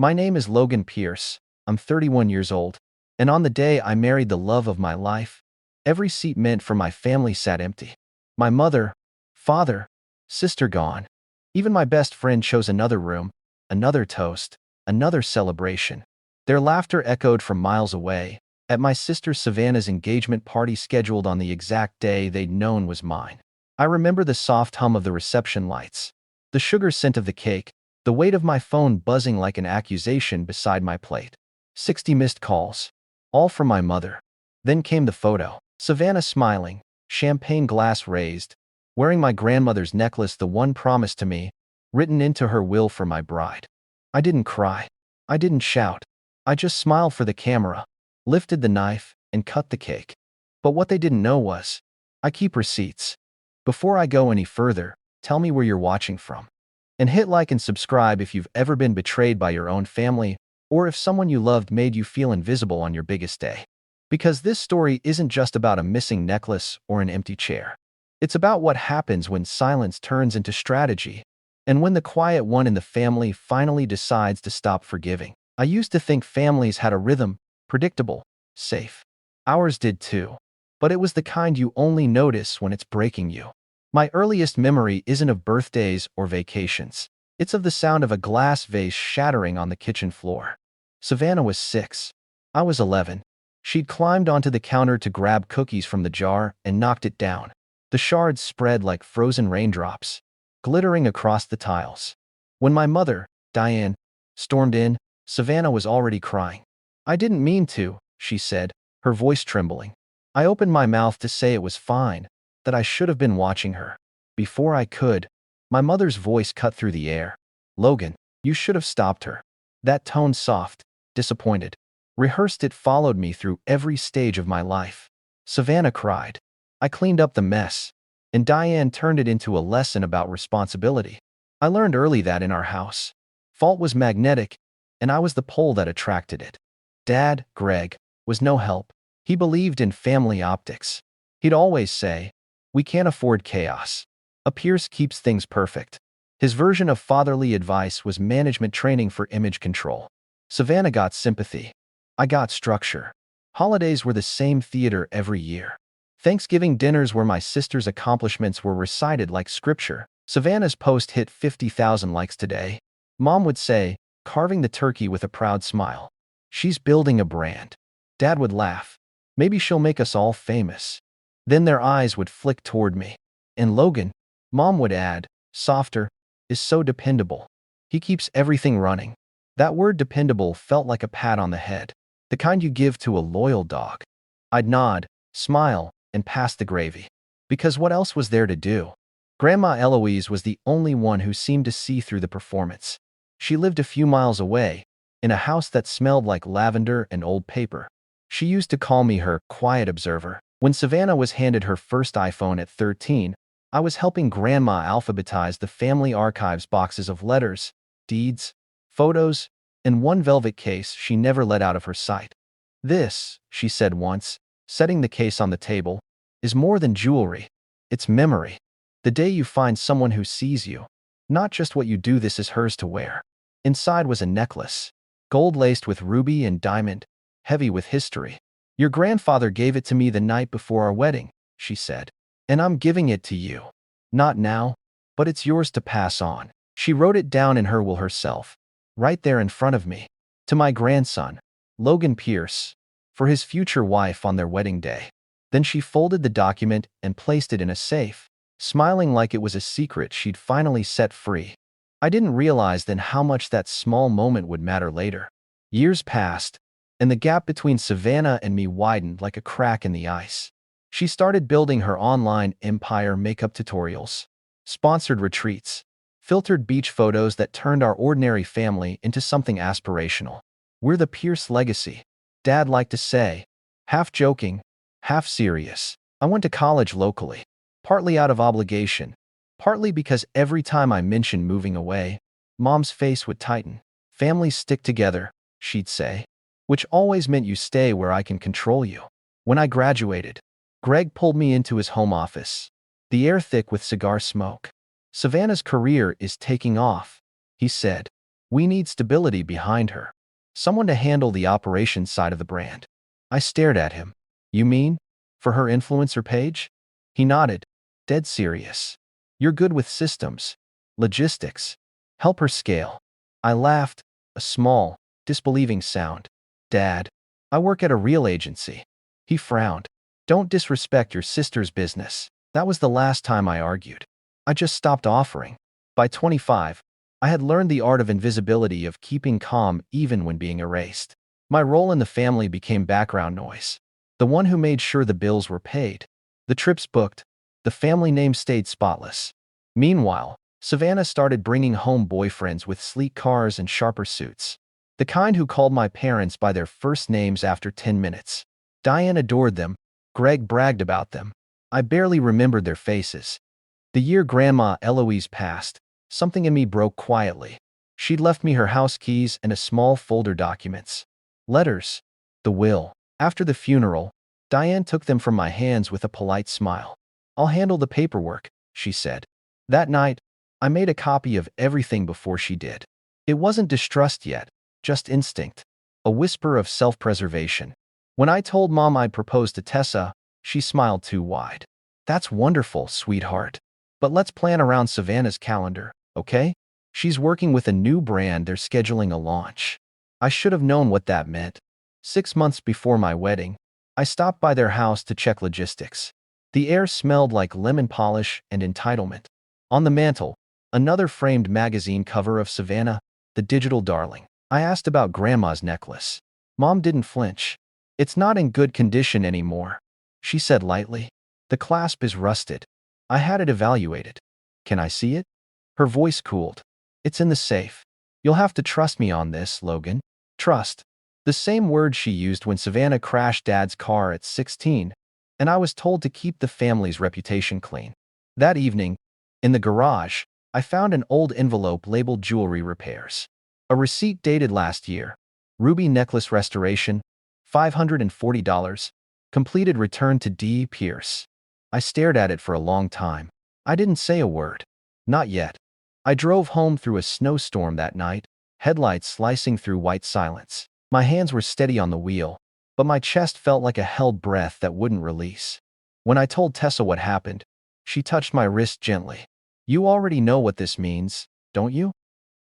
My name is Logan Pierce. I'm 31 years old. And on the day I married the love of my life, every seat meant for my family sat empty. My mother, father, sister gone. Even my best friend chose another room, another toast, another celebration. Their laughter echoed from miles away, at my sister Savannah's engagement party scheduled on the exact day they'd known was mine. I remember the soft hum of the reception lights, the sugar scent of the cake, the weight of my phone buzzing like an accusation beside my plate. 60 missed calls, all from my mother. Then came the photo. Savannah smiling, champagne glass raised, wearing my grandmother's necklace, the one promised to me, written into her will for my bride. I didn't cry. I didn't shout. I just smiled for the camera, lifted the knife, and cut the cake. But what they didn't know was, I keep receipts. Before I go any further, tell me where you're watching from. And hit like and subscribe if you've ever been betrayed by your own family, or if someone you loved made you feel invisible on your biggest day. Because this story isn't just about a missing necklace or an empty chair. It's about what happens when silence turns into strategy, and when the quiet one in the family finally decides to stop forgiving. I used to think families had a rhythm, predictable, safe. Ours did too. But it was the kind you only notice when it's breaking you. My earliest memory isn't of birthdays or vacations. It's of the sound of a glass vase shattering on the kitchen floor. Savannah was 6. I was 11. She'd climbed onto the counter to grab cookies from the jar and knocked it down. The shards spread like frozen raindrops, glittering across the tiles. When my mother, Diane, stormed in, Savannah was already crying. I didn't mean to, she said, her voice trembling. I opened my mouth to say it was fine, that I should have been watching her. Before I could, my mother's voice cut through the air. Logan, you should have stopped her. That tone soft, disappointed. Rehearsed it followed me through every stage of my life. Savannah cried. I cleaned up the mess, and Diane turned it into a lesson about responsibility. I learned early that in our house, fault was magnetic, and I was the pole that attracted it. Dad, Greg, was no help. He believed in family optics. He'd always say, we can't afford chaos. A Pierce keeps things perfect. His version of fatherly advice was management training for image control. Savannah got sympathy. I got structure. Holidays were the same theater every year. Thanksgiving dinners where my sister's accomplishments were recited like scripture. Savannah's post hit 50,000 likes today. Mom would say, carving the turkey with a proud smile. She's building a brand. Dad would laugh. Maybe she'll make us all famous. Then their eyes would flick toward me. And Logan, Mom would add, softer, is so dependable. He keeps everything running. That word dependable felt like a pat on the head, the kind you give to a loyal dog. I'd nod, smile, and pass the gravy. Because what else was there to do? Grandma Eloise was the only one who seemed to see through the performance. She lived a few miles away, in a house that smelled like lavender and old paper. She used to call me her quiet observer. When Savannah was handed her first iPhone at 13, I was helping Grandma alphabetize the family archives boxes of letters, deeds, photos, and one velvet case she never let out of her sight. This, she said once, setting the case on the table, is more than jewelry. It's memory. The day you find someone who sees you, not just what you do, this is hers to wear. Inside was a necklace, gold laced with ruby and diamond, heavy with history. Your grandfather gave it to me the night before our wedding, she said. And I'm giving it to you. Not now, but it's yours to pass on. She wrote it down in her will herself, right there in front of me. To my grandson, Logan Pierce, for his future wife on their wedding day. Then she folded the document and placed it in a safe, smiling like it was a secret she'd finally set free. I didn't realize then how much that small moment would matter later. Years passed, and the gap between Savannah and me widened like a crack in the ice. She started building her online empire, makeup tutorials, sponsored retreats, filtered beach photos that turned our ordinary family into something aspirational. We're the Pierce legacy, Dad liked to say, half joking, half serious. I went to college locally, partly out of obligation, partly because every time I mentioned moving away, Mom's face would tighten. Families stick together, she'd say, which always meant you stay where I can control you. When I graduated, Greg pulled me into his home office, the air thick with cigar smoke. Savannah's career is taking off, he said. We need stability behind her. Someone to handle the operations side of the brand. I stared at him. You mean? For her influencer page? He nodded, dead serious. You're good with systems, logistics. Help her scale. I laughed, a small, disbelieving sound. Dad, I work at a real agency. He frowned. Don't disrespect your sister's business. That was the last time I argued. I just stopped offering. By 25, I had learned the art of invisibility, of keeping calm even when being erased. My role in the family became background noise. The one who made sure the bills were paid, the trips booked, the family name stayed spotless. Meanwhile, Savannah started bringing home boyfriends with sleek cars and sharper suits. The kind who called my parents by their first names after 10 minutes. Diane adored them. Greg bragged about them. I barely remembered their faces. The year Grandma Eloise passed, something in me broke quietly. She'd left me her house keys and a small folder documents. Letters. The will. After the funeral, Diane took them from my hands with a polite smile. I'll handle the paperwork, she said. That night, I made a copy of everything before she did. It wasn't distrust yet, just instinct. A whisper of self-preservation. When I told Mom I'd proposed to Tessa, she smiled too wide. That's wonderful, sweetheart. But let's plan around Savannah's calendar, okay? She's working with a new brand, they're scheduling a launch. I should have known what that meant. 6 months before my wedding, I stopped by their house to check logistics. The air smelled like lemon polish and entitlement. On the mantel, another framed magazine cover of Savannah, the digital darling. I asked about Grandma's necklace. Mom didn't flinch. It's not in good condition anymore, she said lightly. The clasp is rusted. I had it evaluated. Can I see it? Her voice cooled. It's in the safe. You'll have to trust me on this, Logan. Trust. The same word she used when Savannah crashed Dad's car at 16, and I was told to keep the family's reputation clean. That evening, in the garage, I found an old envelope labeled jewelry repairs. A receipt dated last year. Ruby necklace restoration, $540. Completed, return to D. Pierce. I stared at it for a long time. I didn't say a word. Not yet. I drove home through a snowstorm that night, headlights slicing through white silence. My hands were steady on the wheel, but my chest felt like a held breath that wouldn't release. When I told Tessa what happened, she touched my wrist gently. You already know what this means, don't you?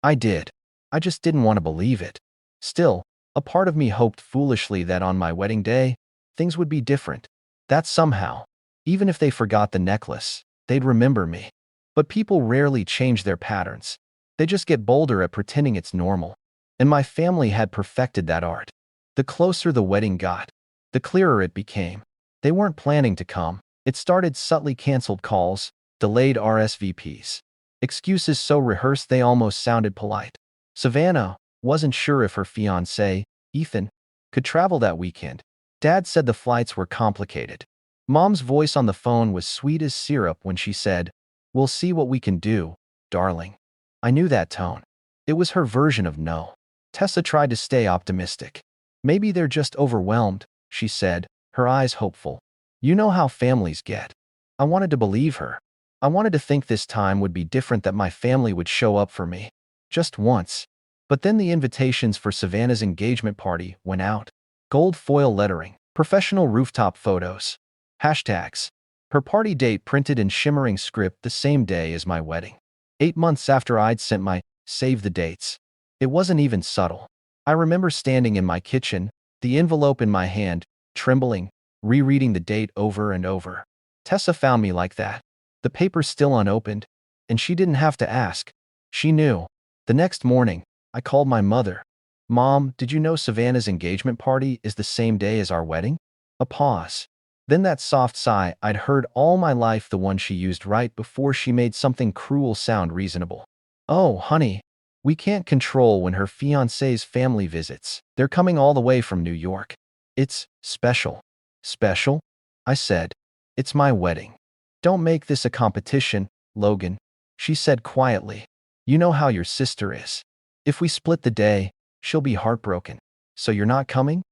I did. I just didn't want to believe it. Still, a part of me hoped foolishly that on my wedding day, things would be different. That somehow, even if they forgot the necklace, they'd remember me. But people rarely change their patterns. They just get bolder at pretending it's normal. And my family had perfected that art. The closer the wedding got, the clearer it became. They weren't planning to come. It started subtly: canceled calls, delayed RSVPs. Excuses so rehearsed they almost sounded polite. Savannah wasn't sure if her fiancé, Ethan, could travel that weekend. Dad said the flights were complicated. Mom's voice on the phone was sweet as syrup when she said, "We'll see what we can do, darling." I knew that tone. It was her version of no. Tessa tried to stay optimistic. Maybe they're just overwhelmed, she said, her eyes hopeful. You know how families get. I wanted to believe her. I wanted to think this time would be different, that my family would show up for me. Just once. But then the invitations for Savannah's engagement party went out. Gold foil lettering, professional rooftop photos, hashtags. Her party date printed in shimmering script the same day as my wedding. 8 months after I'd sent my save the dates. It wasn't even subtle. I remember standing in my kitchen, the envelope in my hand, trembling, rereading the date over and over. Tessa found me like that. The paper's still unopened, and she didn't have to ask. She knew. The next morning, I called my mother. Mom, did you know Savannah's engagement party is the same day as our wedding? A pause. Then that soft sigh I'd heard all my life, the one she used right before she made something cruel sound reasonable. Oh, honey, we can't control when her fiancé's family visits. They're coming all the way from New York. It's special. Special? I said. It's my wedding. Don't make this a competition, Logan, she said quietly. You know how your sister is. If we split the day, she'll be heartbroken. So you're not coming?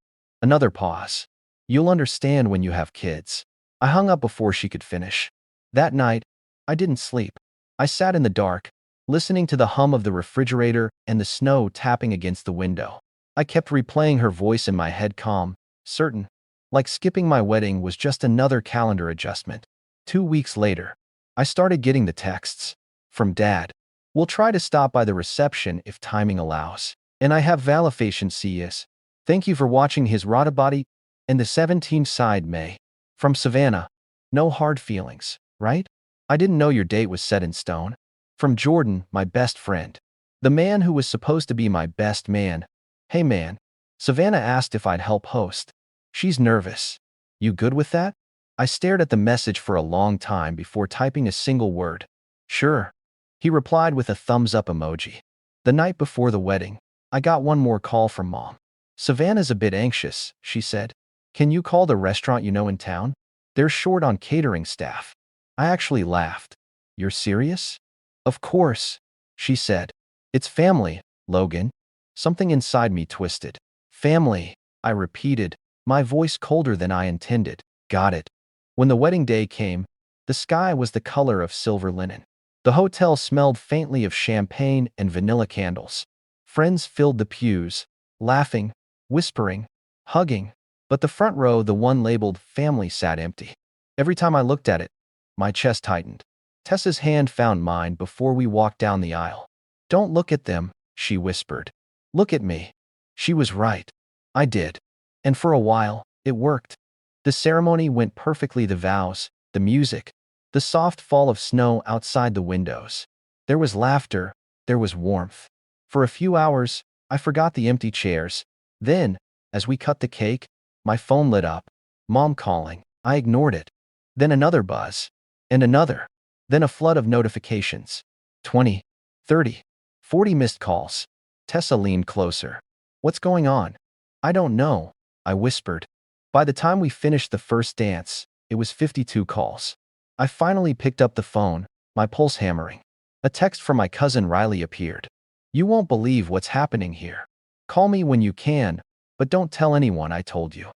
Another pause. You'll understand when you have kids. I hung up before she could finish. That night, I didn't sleep. I sat in the dark, listening to the hum of the refrigerator and the snow tapping against the window. I kept replaying her voice in my head, calm, certain, like skipping my wedding was just another calendar adjustment. 2 weeks later, I started getting the texts. From Dad. We'll try to stop by the reception if timing allows. And I have validation CS. Thank you for watching his Rodabody and the 17 side May. From Savannah. No hard feelings, right? I didn't know your date was set in stone. From Jordan, my best friend. The man who was supposed to be my best man. Hey man. Savannah asked if I'd help host. She's nervous. You good with that? I stared at the message for a long time before typing a single word. Sure. He replied with a thumbs up emoji. The night before the wedding, I got one more call from Mom. Savannah's a bit anxious, she said. Can you call the restaurant you know in town? They're short on catering staff. I actually laughed. You're serious? Of course, she said. It's family, Logan. Something inside me twisted. Family, I repeated, my voice colder than I intended. Got it. When the wedding day came, the sky was the color of silver linen. The hotel smelled faintly of champagne and vanilla candles. Friends filled the pews, laughing, whispering, hugging, but the front row, the one labeled family, sat empty. Every time I looked at it, my chest tightened. Tessa's hand found mine before we walked down the aisle. Don't look at them, she whispered. Look at me. She was right. I did. And for a while, it worked. The ceremony went perfectly, the vows, the music, the soft fall of snow outside the windows. There was laughter, there was warmth. For a few hours, I forgot the empty chairs. Then, as we cut the cake, my phone lit up. Mom calling. I ignored it. Then another buzz. And another. Then a flood of notifications. 20, 30, 40 missed calls. Tessa leaned closer. What's going on? I don't know, I whispered. By the time we finished the first dance, it was 52 calls. I finally picked up the phone, my pulse hammering. A text from my cousin Riley appeared. You won't believe what's happening here. Call me when you can, but don't tell anyone I told you.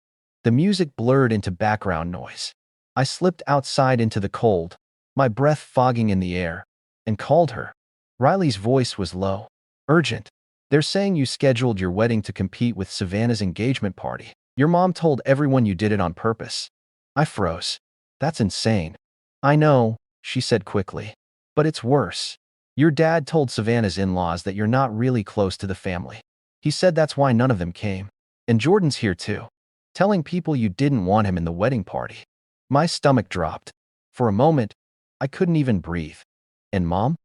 The music blurred into background noise. I slipped outside into the cold, my breath fogging in the air, and called her. Riley's voice was low. Urgent. They're saying you scheduled your wedding to compete with Savannah's engagement party. Your mom told everyone you did it on purpose. I froze. That's insane. I know, she said quickly. But it's worse. Your dad told Savannah's in-laws that you're not really close to the family. He said that's why none of them came. And Jordan's here too. Telling people you didn't want him in the wedding party. My stomach dropped. For a moment, I couldn't even breathe. And Mom?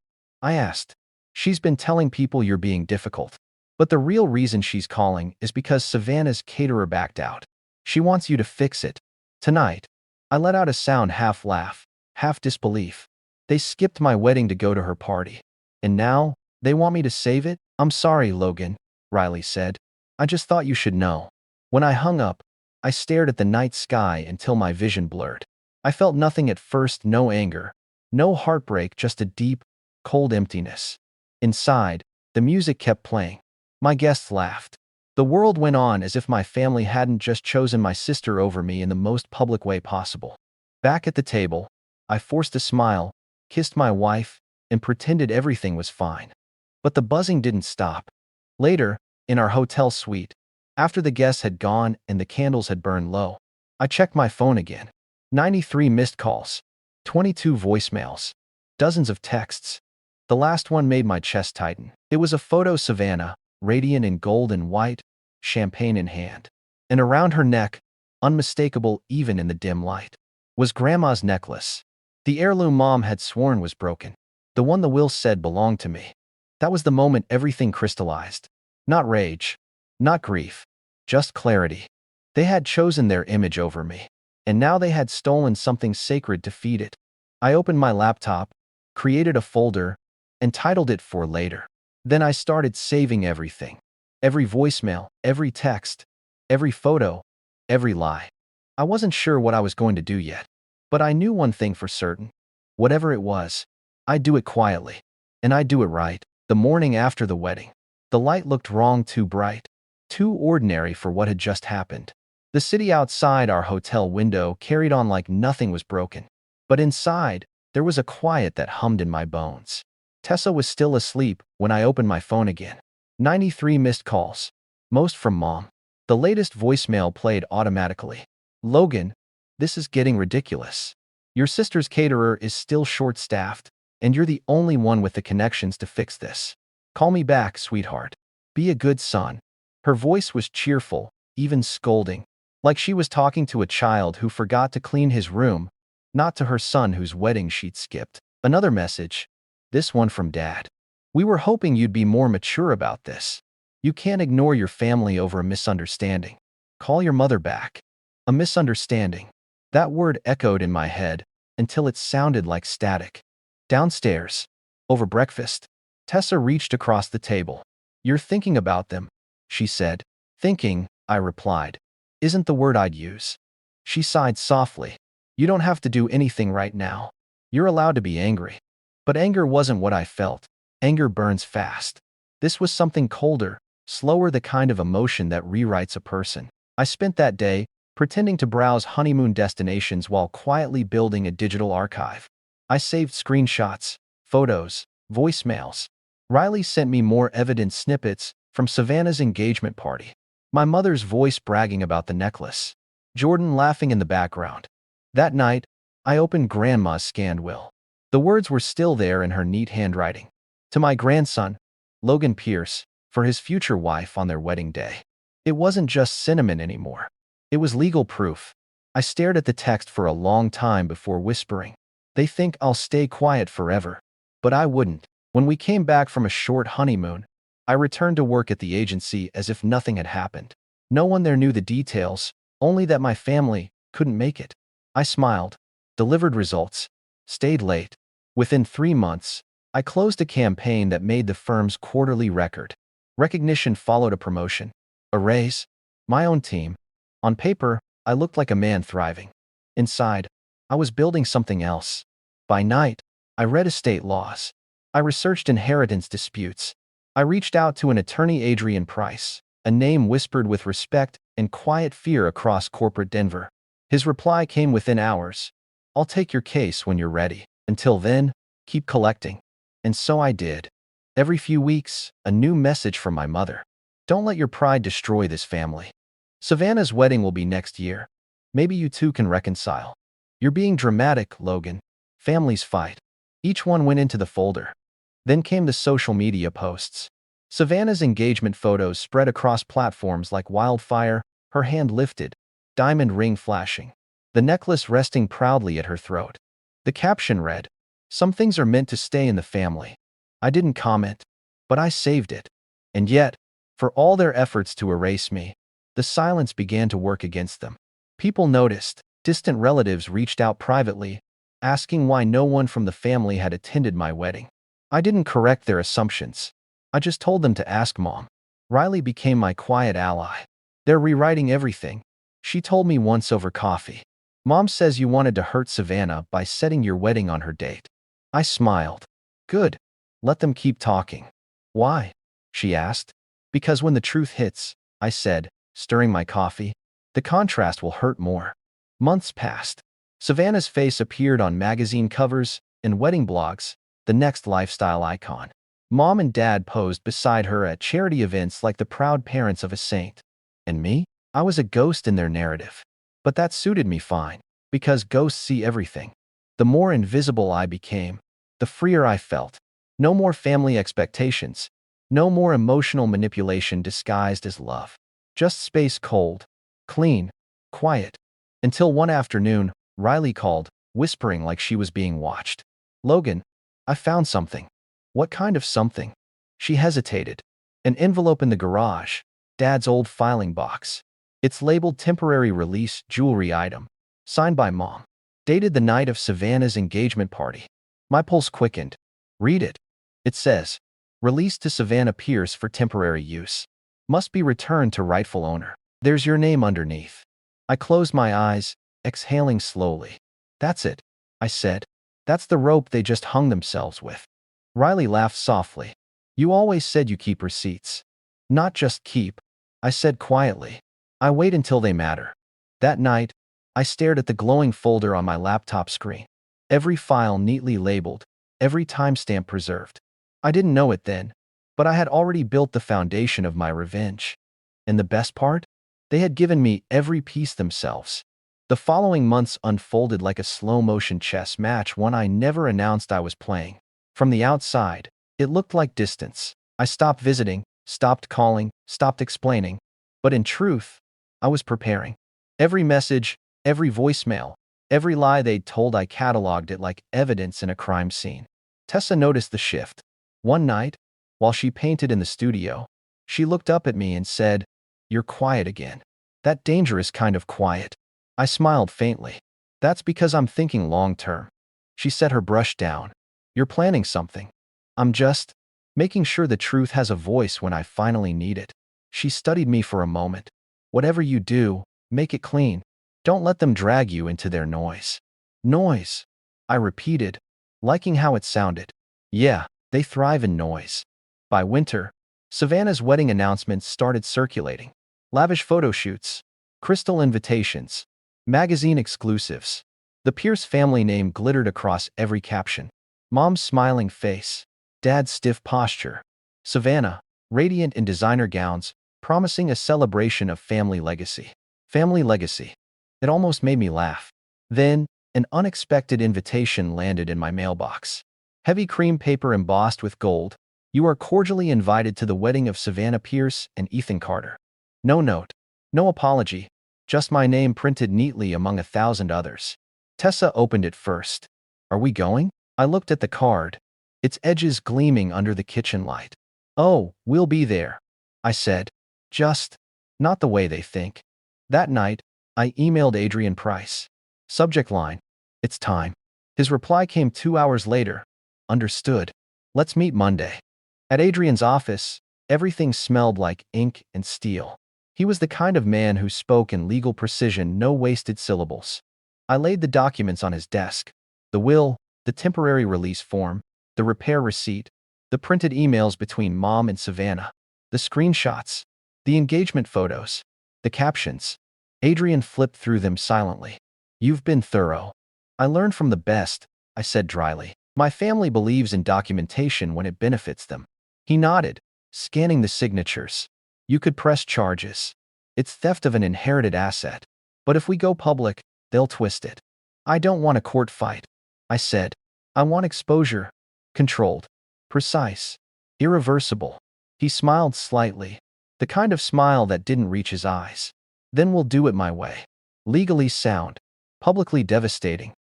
I asked. She's been telling people you're being difficult. But the real reason she's calling is because Savannah's caterer backed out. She wants you to fix it. Tonight. I let out a sound, half laugh, half disbelief. They skipped my wedding to go to her party. And now, they want me to save it? I'm sorry, Logan, Riley said. I just thought you should know. When I hung up, I stared at the night sky until my vision blurred. I felt nothing at first, no anger, no heartbreak, just a deep, cold emptiness. Inside, the music kept playing. My guests laughed. The world went on as if my family hadn't just chosen my sister over me in the most public way possible. Back at the table, I forced a smile, kissed my wife, and pretended everything was fine. But the buzzing didn't stop. Later, in our hotel suite, after the guests had gone and the candles had burned low, I checked my phone again. 93 missed calls, 22 voicemails, dozens of texts. The last one made my chest tighten. It was a photo of Savannah, radiant in gold and white, champagne in hand. And around her neck, unmistakable even in the dim light, was Grandma's necklace. The heirloom Mom had sworn was broken. The one the will said belonged to me. That was the moment everything crystallized. Not rage, not grief, just clarity. They had chosen their image over me, and now they had stolen something sacred to feed it. I opened my laptop, created a folder, and titled it For Later. Then I started saving everything. Every voicemail, every text, every photo, every lie. I wasn't sure what I was going to do yet, but I knew one thing for certain. Whatever it was, I'd do it quietly, and I'd do it right. The morning after the wedding, the light looked wrong, too bright, too ordinary for what had just happened. The city outside our hotel window carried on like nothing was broken, but inside, there was a quiet that hummed in my bones. Tessa was still asleep when I opened my phone again. 93 missed calls. Most from Mom. The latest voicemail played automatically. Logan, this is getting ridiculous. Your sister's caterer is still short-staffed, and you're the only one with the connections to fix this. Call me back, sweetheart. Be a good son. Her voice was cheerful, even scolding, like she was talking to a child who forgot to clean his room, not to her son whose wedding she'd skipped. Another message. This one from Dad. We were hoping you'd be more mature about this. You can't ignore your family over a misunderstanding. Call your mother back. A misunderstanding. That word echoed in my head until it sounded like static. Downstairs, over breakfast, Tessa reached across the table. You're thinking about them, she said. Thinking, I replied, isn't the word I'd use. She sighed softly. You don't have to do anything right now. You're allowed to be angry. But anger wasn't what I felt. Anger burns fast. This was something colder, slower, the kind of emotion that rewrites a person. I spent that day pretending to browse honeymoon destinations while quietly building a digital archive. I saved screenshots, photos, voicemails. Riley sent me more evidence snippets from Savannah's engagement party. My mother's voice bragging about the necklace. Jordan laughing in the background. That night, I opened Grandma's scanned will. The words were still there in her neat handwriting. To my grandson, Logan Pierce, for his future wife on their wedding day. It wasn't just sentiment anymore. It was legal proof. I stared at the text for a long time before whispering. They think I'll stay quiet forever. But I wouldn't. When we came back from a short honeymoon, I returned to work at the agency as if nothing had happened. No one there knew the details, only that my family couldn't make it. I smiled, delivered results, stayed late. Within 3 months, I closed a campaign that made the firm's quarterly record. Recognition followed a promotion. A raise. My own team. On paper, I looked like a man thriving. Inside, I was building something else. By night, I read estate laws. I researched inheritance disputes. I reached out to an attorney, Adrian Price, a name whispered with respect and quiet fear across corporate Denver. His reply came within hours. I'll take your case when you're ready. Until then, keep collecting. And so I did. Every few weeks, a new message from my mother. Don't let your pride destroy this family. Savannah's wedding will be next year. Maybe you two can reconcile. You're being dramatic, Logan. Families fight. Each one went into the folder. Then came the social media posts. Savannah's engagement photos spread across platforms like wildfire, her hand lifted, diamond ring flashing, the necklace resting proudly at her throat. The caption read, "Some things are meant to stay in the family." I didn't comment, but I saved it. And yet, for all their efforts to erase me, the silence began to work against them. People noticed. Distant relatives reached out privately, asking why no one from the family had attended my wedding. I didn't correct their assumptions. I just told them to ask Mom. Riley became my quiet ally. They're rewriting everything. She told me once over coffee. Mom says you wanted to hurt Savannah by setting your wedding on her date. I smiled. Good. Let them keep talking. Why? She asked. Because when the truth hits, I said, stirring my coffee, the contrast will hurt more. Months passed. Savannah's face appeared on magazine covers and wedding blogs, the next lifestyle icon. Mom and Dad posed beside her at charity events like the proud parents of a saint. And me? I was a ghost in their narrative. But that suited me fine, because ghosts see everything. The more invisible I became, the freer I felt. No more family expectations. No more emotional manipulation disguised as love. Just space, cold, clean, quiet. Until one afternoon, Riley called, whispering like she was being watched. Logan, I found something. What kind of something? She hesitated. An envelope in the garage. Dad's old filing box. It's labeled temporary release jewelry item. Signed by Mom. Dated the night of Savannah's engagement party. My pulse quickened. Read it. It says, released to Savannah Pierce for temporary use. Must be returned to rightful owner. There's your name underneath. I closed my eyes, exhaling slowly. That's it, I said. That's the rope they just hung themselves with. Riley laughed softly. You always said you keep receipts. Not just keep, I said quietly. I wait until they matter. That night, I stared at the glowing folder on my laptop screen. Every file neatly labeled, every timestamp preserved. I didn't know it then, but I had already built the foundation of my revenge. And the best part? They had given me every piece themselves. The following months unfolded like a slow-motion chess match, one I never announced I was playing. From the outside, it looked like distance. I stopped visiting, stopped calling, stopped explaining. But in truth, I was preparing. Every message, every voicemail, every lie they'd told, I cataloged it like evidence in a crime scene. Tessa noticed the shift. One night, while she painted in the studio, she looked up at me and said, "You're quiet again. That dangerous kind of quiet." I smiled faintly. "That's because I'm thinking long term." She set her brush down. "You're planning something. I'm just making sure the truth has a voice when I finally need it." She studied me for a moment. "Whatever you do, make it clean. Don't let them drag you into their noise." Noise, I repeated, liking how it sounded. Yeah, they thrive in noise. By winter, Savannah's wedding announcements started circulating. Lavish photo shoots, crystal invitations, magazine exclusives. The Pierce family name glittered across every caption. Mom's smiling face, Dad's stiff posture, Savannah, radiant in designer gowns, promising a celebration of family legacy. Family legacy. It almost made me laugh. Then, an unexpected invitation landed in my mailbox. Heavy cream paper embossed with gold. "You are cordially invited to the wedding of Savannah Pierce and Ethan Carter." No note, no apology, just my name printed neatly among 1,000 others. Tessa opened it first. "Are we going?" I looked at the card, its edges gleaming under the kitchen light. "Oh, we'll be there," I said. "Just not the way they think." That night, I emailed Adrian Price. Subject line, "It's time." His reply came 2 hours later. "Understood. Let's meet Monday." At Adrian's office, everything smelled like ink and steel. He was the kind of man who spoke in legal precision, no wasted syllables. I laid the documents on his desk. The will, the temporary release form, the repair receipt, the printed emails between Mom and Savannah, the screenshots, the engagement photos, the captions. Adrian flipped through them silently. "You've been thorough." "I learned from the best," I said dryly. "My family believes in documentation when it benefits them." He nodded, scanning the signatures. "You could press charges. It's theft of an inherited asset. But if we go public, they'll twist it." "I don't want a court fight," I said. "I want exposure. Controlled. Precise. Irreversible." He smiled slightly, the kind of smile that didn't reach his eyes. "Then we'll do it my way. Legally sound. Publicly devastating."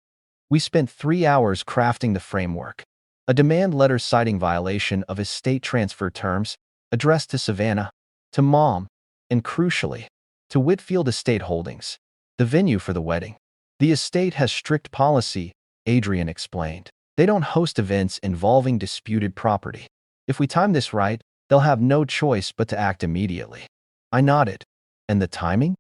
We spent 3 hours crafting the framework. A demand letter citing violation of estate transfer terms, addressed to Savannah, to Mom, and crucially, to Whitfield Estate Holdings, the venue for the wedding. "The estate has strict policy," Adrian explained. "They don't host events involving disputed property. If we time this right, they'll have no choice but to act immediately." I nodded. "And the timing?"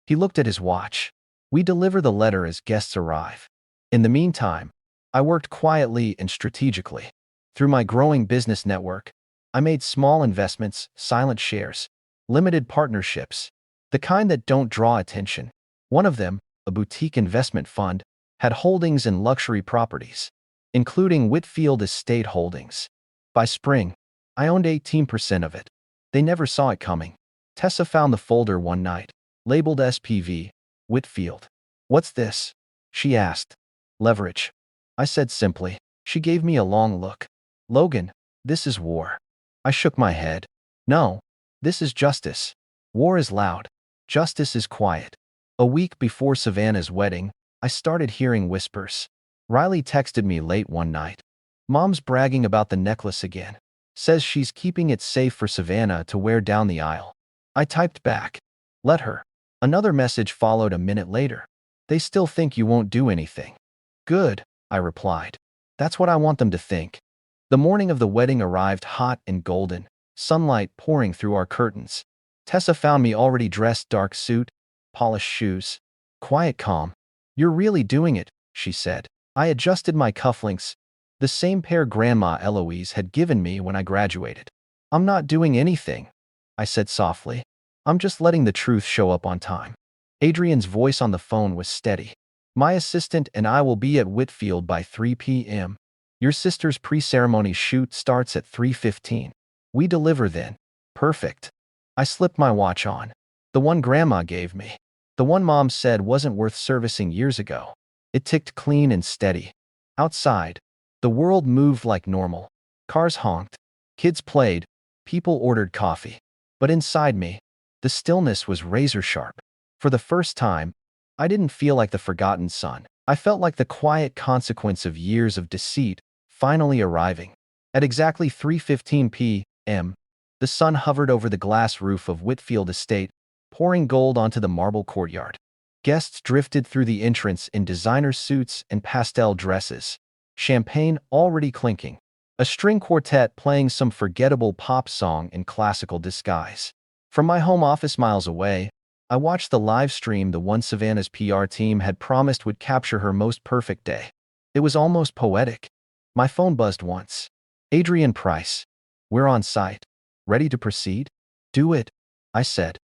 He looked at his watch. "We deliver the letter as guests arrive." In the meantime, I worked quietly and strategically. Through my growing business network, I made small investments, silent shares, limited partnerships, the kind that don't draw attention. One of them, a boutique investment fund, had holdings in luxury properties, including Whitfield Estate Holdings. By spring, I owned 18% of it. They never saw it coming. Tessa found the folder one night, labeled SPV, Whitfield. "What's this?" she asked. "Leverage," I said simply. She gave me a long look. "Logan, this is war." I shook my head. "No, this is justice. War is loud. Justice is quiet." A week before Savannah's wedding, I started hearing whispers. Riley texted me late one night. "Mom's bragging about the necklace again. Says she's keeping it safe for Savannah to wear down the aisle." I typed back, "Let her." Another message followed a minute later. "They still think you won't do anything." "Good," I replied. "That's what I want them to think." The morning of the wedding arrived hot and golden, sunlight pouring through our curtains. Tessa found me already dressed, dark suit, polished shoes. Quiet calm. "You're really doing it," she said. I adjusted my cufflinks, the same pair Grandma Eloise had given me when I graduated. "I'm not doing anything," I said softly. "I'm just letting the truth show up on time." Adrian's voice on the phone was steady. "My assistant and I will be at Whitfield by 3 p.m. Your sister's pre-ceremony shoot starts at 3:15. We deliver then. Perfect. I slipped my watch on. The one Grandma gave me. The one Mom said wasn't worth servicing years ago. It ticked clean and steady. Outside, the world moved like normal. Cars honked. Kids played. People ordered coffee. But inside me, the stillness was razor sharp. For the first time, I didn't feel like the forgotten son. I felt like the quiet consequence of years of deceit finally arriving. At exactly 3:15 p.m., the sun hovered over the glass roof of Whitfield Estate, pouring gold onto the marble courtyard. Guests drifted through the entrance in designer suits and pastel dresses, champagne already clinking, a string quartet playing some forgettable pop song in classical disguise. From my home office miles away, I watched the live stream the one Savannah's PR team had promised would capture her most perfect day. It was almost poetic. My phone buzzed once. Adrian Price. We're on site. Ready to proceed? Do it, I said.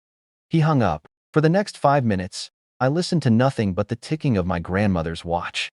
He hung up. For the next 5 minutes, I listened to nothing but the ticking of my grandmother's watch.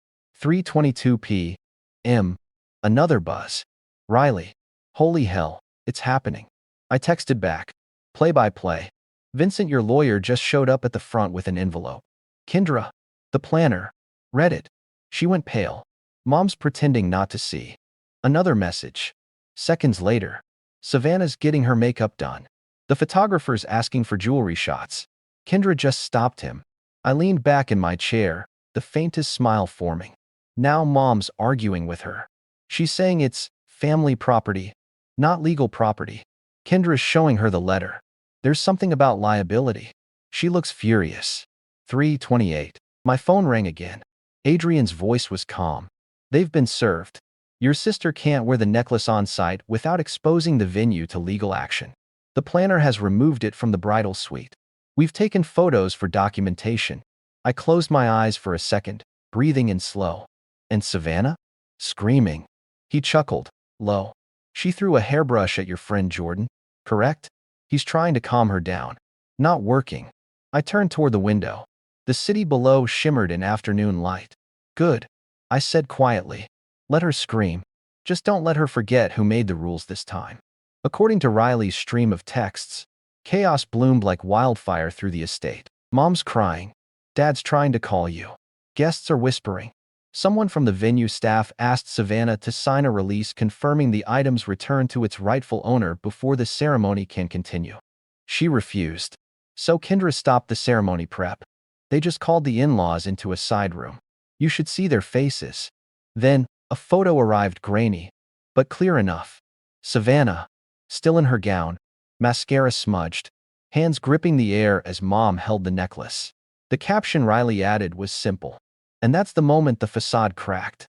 3:22 p.m. Another buzz. Riley. Holy hell, it's happening. I texted back. Play-by-play. Vincent, your lawyer, just showed up at the front with an envelope. Kendra, the planner, read it. She went pale. Mom's pretending not to see. Another message. Seconds later, Savannah's getting her makeup done. The photographer's asking for jewelry shots. Kendra just stopped him. I leaned back in my chair, the faintest smile forming. Now Mom's arguing with her. She's saying it's family property, not legal property. Kendra's showing her the letter. There's something about liability. She looks furious. 3:28. My phone rang again. Adrian's voice was calm. They've been served. Your sister can't wear the necklace on site without exposing the venue to legal action. The planner has removed it from the bridal suite. We've taken photos for documentation. I closed my eyes for a second, breathing in slow. And Savannah? Screaming. He chuckled, low. She threw a hairbrush at your friend Jordan, correct? He's trying to calm her down. Not working. I turned toward the window. The city below shimmered in afternoon light. Good, I said quietly. Let her scream. Just don't let her forget who made the rules this time. According to Riley's stream of texts, chaos bloomed like wildfire through the estate. Mom's crying. Dad's trying to call you. Guests are whispering. Someone from the venue staff asked Savannah to sign a release confirming the item's return to its rightful owner before the ceremony can continue. She refused. So Kendra stopped the ceremony prep. They just called the in-laws into a side room. You should see their faces. Then, a photo arrived, grainy, but clear enough. Savannah, still in her gown, mascara smudged, hands gripping the air as Mom held the necklace. The caption Riley added was simple. And that's the moment the facade cracked.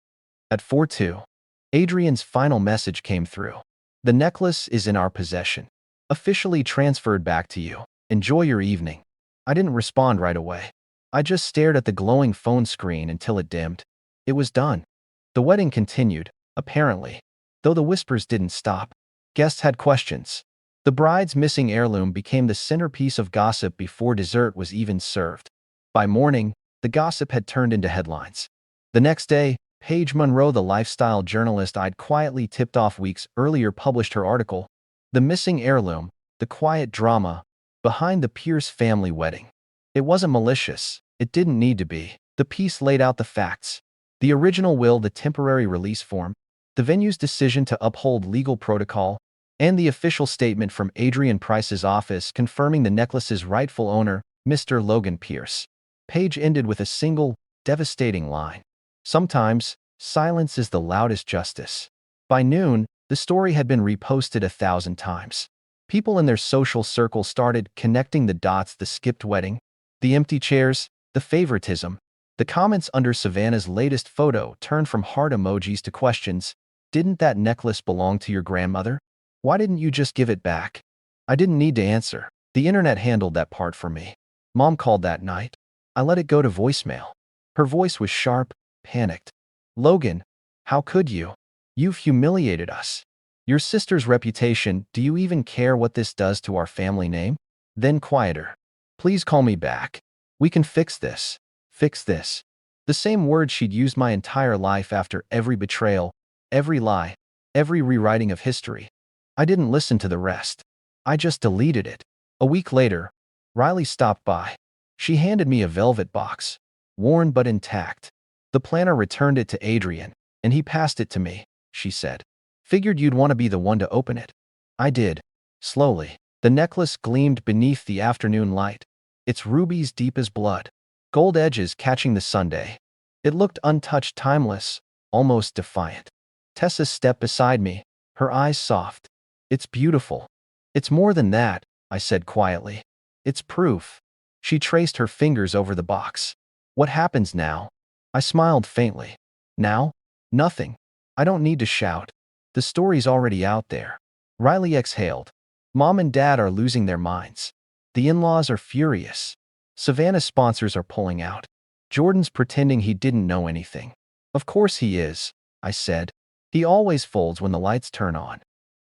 At 4:02, Adrian's final message came through. The necklace is in our possession. Officially transferred back to you. Enjoy your evening. I didn't respond right away. I just stared at the glowing phone screen until it dimmed. It was done. The wedding continued, apparently, though the whispers didn't stop. Guests had questions. The bride's missing heirloom became the centerpiece of gossip before dessert was even served. By morning, the gossip had turned into headlines. The next day, Paige Monroe, the lifestyle journalist I'd quietly tipped off weeks earlier, published her article, The Missing Heirloom, the Quiet Drama Behind the Pierce Family Wedding. It wasn't malicious. It didn't need to be. The piece laid out the facts. The original will, the temporary release form, the venue's decision to uphold legal protocol, and the official statement from Adrian Price's office confirming the necklace's rightful owner, Mr. Logan Pierce. Paige ended with a single, devastating line. Sometimes, silence is the loudest justice. By noon, the story had been reposted 1,000 times. People in their social circle started connecting the dots: the skipped wedding, the empty chairs, the favoritism. The comments under Savannah's latest photo turned from heart emojis to questions. Didn't that necklace belong to your grandmother? Why didn't you just give it back? I didn't need to answer. The internet handled that part for me. Mom called that night. I let it go to voicemail. Her voice was sharp, panicked. Logan, how could you? You've humiliated us. Your sister's reputation, do you even care what this does to our family name? Then quieter. Please call me back. We can fix this. Fix this. The same word she'd used my entire life after every betrayal, every lie, every rewriting of history. I didn't listen to the rest. I just deleted it. A week later, Riley stopped by. She handed me a velvet box, worn but intact. The planner returned it to Adrian, and he passed it to me, she said. Figured you'd want to be the one to open it. I did. Slowly. The necklace gleamed beneath the afternoon light, its rubies deep as blood, gold edges catching the sunday. It looked untouched, timeless, almost defiant. Tessa stepped beside me, her eyes soft. It's beautiful. It's more than that, I said quietly. It's proof. She traced her fingers over the box. What happens now? I smiled faintly. Now? Nothing. I don't need to shout. The story's already out there. Riley exhaled. Mom and Dad are losing their minds. The in-laws are furious. Savannah's sponsors are pulling out. Jordan's pretending he didn't know anything. Of course he is, I said. He always folds when the lights turn on.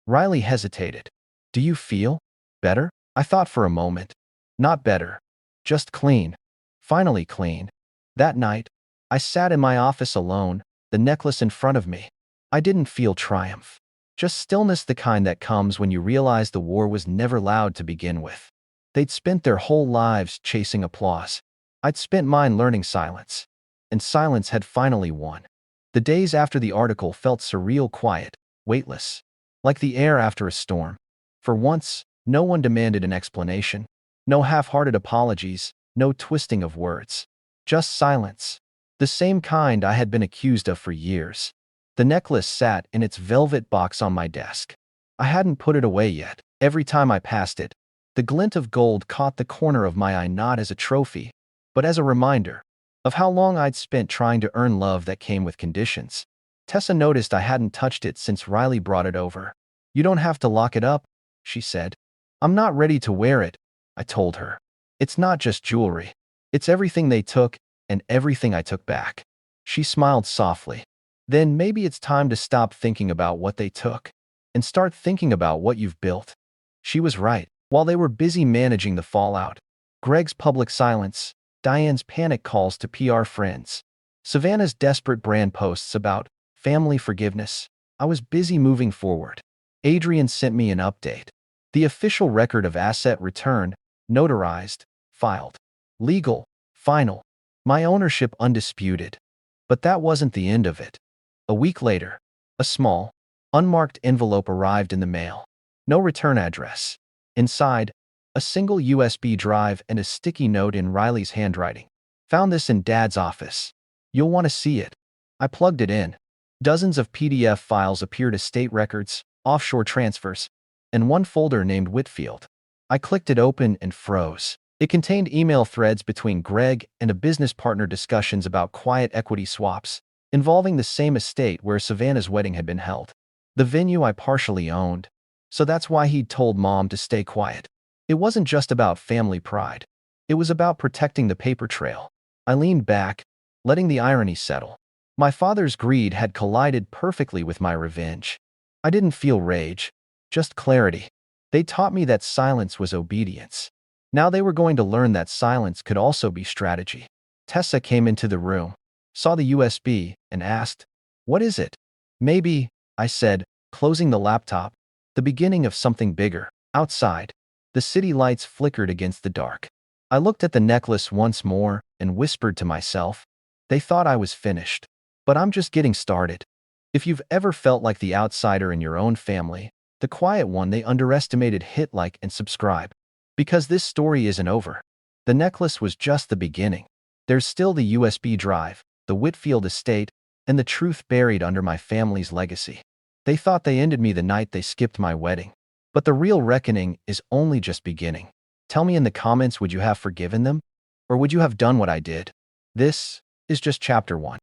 Riley hesitated. Do you feel better? I thought for a moment. Not better. Just clean. Finally clean. That night, I sat in my office alone, the necklace in front of me. I didn't feel triumph. Just stillness, the kind that comes when you realize the war was never loud to begin with. They'd spent their whole lives chasing applause. I'd spent mine learning silence. And silence had finally won. The days after the article felt surreal, quiet, weightless. Like the air after a storm. For once, no one demanded an explanation. No half-hearted apologies, no twisting of words. Just silence. The same kind I had been accused of for years. The necklace sat in its velvet box on my desk. I hadn't put it away yet. Every time I passed it, the glint of gold caught the corner of my eye, not as a trophy, but as a reminder of how long I'd spent trying to earn love that came with conditions. Tessa noticed I hadn't touched it since Riley brought it over. You don't have to lock it up, she said. I'm not ready to wear it, I told her. It's not just jewelry. It's everything they took and everything I took back. She smiled softly. Then maybe it's time to stop thinking about what they took and start thinking about what you've built. She was right. While they were busy managing the fallout, Greg's public silence, Diane's panic calls to PR friends, Savannah's desperate brand posts about family forgiveness, I was busy moving forward. Adrian sent me an update. The official record of asset return, notarized, filed. Legal, final. My ownership undisputed. But that wasn't the end of it. A week later, a small, unmarked envelope arrived in the mail. No return address. Inside, a single USB drive and a sticky note in Riley's handwriting. Found this in Dad's office. You'll want to see it. I plugged it in. Dozens of PDF files appeared: estate records, offshore transfers, and one folder named Whitfield. I clicked it open and froze. It contained email threads between Greg and a business partner, discussions about quiet equity swaps, involving the same estate where Savannah's wedding had been held. The venue I partially owned, so that's why he'd told Mom to stay quiet. It wasn't just about family pride. It was about protecting the paper trail. I leaned back, letting the irony settle. My father's greed had collided perfectly with my revenge. I didn't feel rage, just clarity. They taught me that silence was obedience. Now they were going to learn that silence could also be strategy. Tessa came into the room, saw the USB, and asked, "What is it?" "Maybe," I said, closing the laptop, "the beginning of something bigger." Outside, the city lights flickered against the dark. I looked at the necklace once more and whispered to myself, they thought I was finished. But I'm just getting started. If you've ever felt like the outsider in your own family, the quiet one they underestimated, hit like and subscribe. Because this story isn't over. The necklace was just the beginning. There's still the USB drive, the Whitfield estate, and the truth buried under my family's legacy. They thought they ended me the night they skipped my wedding. But the real reckoning is only just beginning. Tell me in the comments, would you have forgiven them? Or would you have done what I did? This is just chapter 1.